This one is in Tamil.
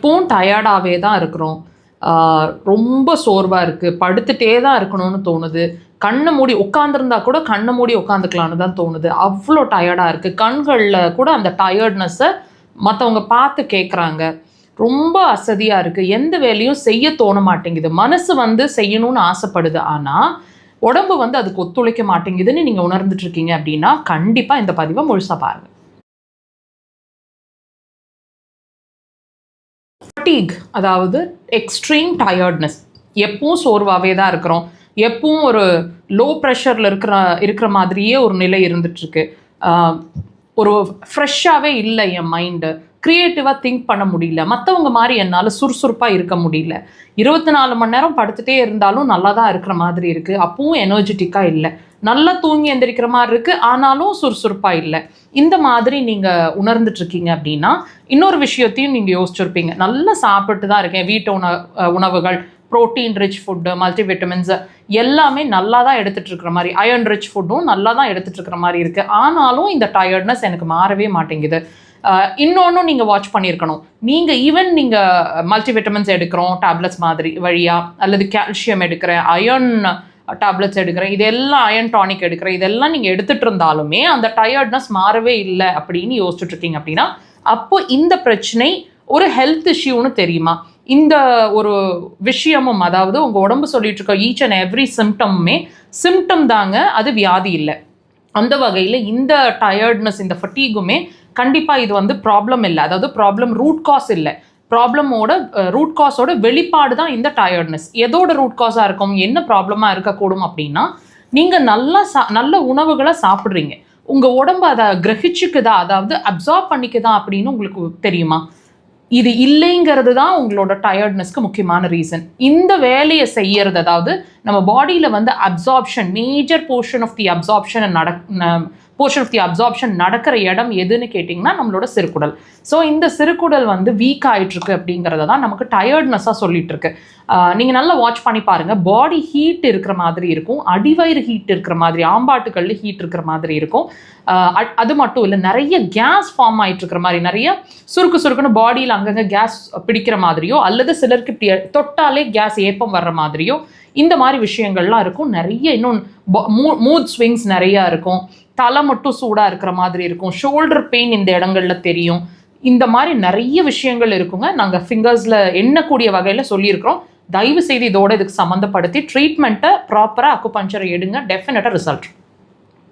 எப்பவும் டயர்டாகவே தான் இருக்கிறோம், ரொம்ப சோர்வாக இருக்குது, படுத்துகிட்டே தான் இருக்கணும்னு தோணுது, கண்ணை மூடி உட்காந்துருந்தா கூட கண்ணை மூடி உட்காந்துக்கலான்னு தான் தோணுது, அவ்வளோ டயர்டாக இருக்குது, கண்களில் கூட அந்த டயர்ட்னஸை மற்றவங்க பார்த்து கேட்குறாங்க, ரொம்ப அசதியாக இருக்குது, எந்த வேலையும் செய்ய தோண மாட்டேங்குது, மனசு வந்து செய்யணும்னு ஆசைப்படுது, ஆனால் உடம்பு வந்து அதுக்கு ஒத்துழைக்க மாட்டேங்குதுன்னு நீங்கள் உணர்ந்துட்டு இருக்கீங்க அப்படின்னா கண்டிப்பாக இந்த பதிவை முழுசாக பாருங்கள். ஃபட்டீக், அதாவது எக்ஸ்ட்ரீம் டயர்ட்னஸ், எப்பவும் சோர்வாகவே தான் இருக்கிறோம், எப்பவும் ஒரு லோ ப்ரெஷரில் இருக்கிற மாதிரியே ஒரு நிலை இருந்துகிட்ருக்கு, ஒரு ஃப்ரெஷ்ஷாகவே இல்லை, என் மைண்டு க்ரியேட்டிவாக திங்க் பண்ண முடியல, மற்றவங்க மாதிரி என்னால் சுறுசுறுப்பாக இருக்க முடியல, 24 மணி நேரம் படுத்துகிட்டே இருந்தாலும் நல்லா தான் இருக்கிற மாதிரி இருக்குது, அப்பவும் எனர்ஜெட்டிக்காக இல்லை, நல்லா தூங்கி எந்திரிக்கிற மாதிரி இருக்குது, ஆனாலும் சுறுசுறுப்பாக இல்லை, இந்த மாதிரி நீங்கள் உணர்ந்துட்டுருக்கீங்க அப்படின்னா இன்னொரு விஷயத்தையும் நீங்கள் யோசிச்சுருப்பீங்க, நல்லா சாப்பிட்டு தான் இருக்கேன், வீட்டு உணவுகள், ப்ரோட்டீன் ரிச் ஃபுட்டு, மல்டிவிட்டமின்ஸு எல்லாமே நல்லா தான் எடுத்துகிட்டு இருக்கிற மாதிரி, அயர்ன் ரிச் ஃபுட்டும் நல்லா தான் எடுத்துகிட்டு இருக்கிற மாதிரி இருக்குது, ஆனாலும் இந்த டயர்ட்னஸ் எனக்கு மாறவே மாட்டேங்குது. இன்னொன்றும் நீங்கள் வாட்ச் பண்ணியிருக்கணும், நீங்கள் மல்டிவிட்டமின்ஸ் எடுக்கிறோம் டேப்லெட்ஸ் மாதிரி வழியாக, அல்லது கால்சியம் எடுக்கிறேன், அயர்ன் டேப்லெட்ஸ் எடுக்கிறேன், இதெல்லாம் அயர்ன் டானிக் எடுக்கிறேன், இதெல்லாம் நீங்கள் எடுத்துகிட்டு இருந்தாலுமே அந்த டயர்ட்னஸ் மாறவே இல்லை அப்படின்னு யோசிச்சுட்டு இருக்கீங்க அப்படின்னா அப்போ இந்த பிரச்சனை ஒரு ஹெல்த் இஷ்யூன்னு தெரியுமா? இந்த ஒரு விஷயமும், அதாவது உங்கள் உடம்பு சொல்லிட்டு இருக்க ஈச் அண்ட் எவ்ரி சிம்டமுமே சிம்டம் தாங்க, அது வியாதி இல்லை. அந்த வகையில் இந்த டயர்ட்னஸ், இந்த ஃபட்டீகுமே கண்டிப்பாக இது வந்து ப்ராப்ளம் இல்லை, அதாவது ப்ராப்ளம் ரூட் காஸ் இல்லை, ப்ராப்ளமோட ரூட் காஸோட வெளிப்பாடு தான் இந்த டயர்ட்னஸ். எதோட ரூட் காஸாக இருக்கும், என்ன ப்ராப்ளமாக இருக்கக்கூடும் அப்படின்னா, நீங்கள் நல்ல உணவுகளை சாப்பிட்றீங்க, உங்கள் உடம்பு அதை கிரகிச்சுக்குதா, அதாவது அப்சார்ப் பண்ணிக்குதா அப்படின்னு உங்களுக்கு தெரியுமா? இது இல்லைங்கிறது தான் உங்களோட டயர்ட்னஸ்க்கு முக்கியமான ரீசன். இந்த வேலையை செய்யறது, அதாவது நம்ம பாடியில் வந்து absorption, major portion of the absorption நடக்கிற இடம் எதுன்னு கேட்டிங்கன்னா நம்மளோட சிறுகுடல். ஸோ இந்த சிறுகுடல் வந்து வீக் ஆகிட்டுருக்கு அப்படிங்கிறத தான் நமக்கு டயர்ட்னஸாக சொல்லிட்டு இருக்கு. நீங்கள் நல்லா வாட்ச் பண்ணி பாருங்கள், பாடி ஹீட் இருக்கிற மாதிரி இருக்கும், அடிவயிறு ஹீட் இருக்கிற மாதிரி, ஆம்பாட்டுகளில் ஹீட் இருக்கிற மாதிரி இருக்கும். அது மட்டும் இல்லை, நிறைய கேஸ் ஃபார்ம் ஆகிட்டு இருக்கிற மாதிரி, நிறைய சுருக்குன்னு பாடியில் அங்கங்கே கேஸ் பிடிக்கிற மாதிரியோ, அல்லது சிலருக்கு இப்படி தொட்டாலே கேஸ் ஏப்பம் வர்ற மாதிரியோ இந்த மாதிரி விஷயங்கள்லாம் இருக்கும். நிறைய இன்னும் மூட் ஸ்விங்ஸ் நிறையா இருக்கும், தலை மட்டும் சூடாக இருக்கிற மாதிரி இருக்கும், ஷோல்டர் பெயின் இந்த இடங்களில் தெரியும், இந்த மாதிரி நிறைய விஷயங்கள் இருக்குங்க. நாங்கள் ஃபிங்கர்ஸில் எண்ணக்கூடிய வகையில் சொல்லியிருக்கிறோம். தயவு செய்து இதுக்கு சம்மந்தப்படுத்தி ட்ரீட்மெண்ட்டை ப்ராப்பராக அக்குபஞ்சரை எடுங்க, டெஃபினட்டாக ரிசல்ட்.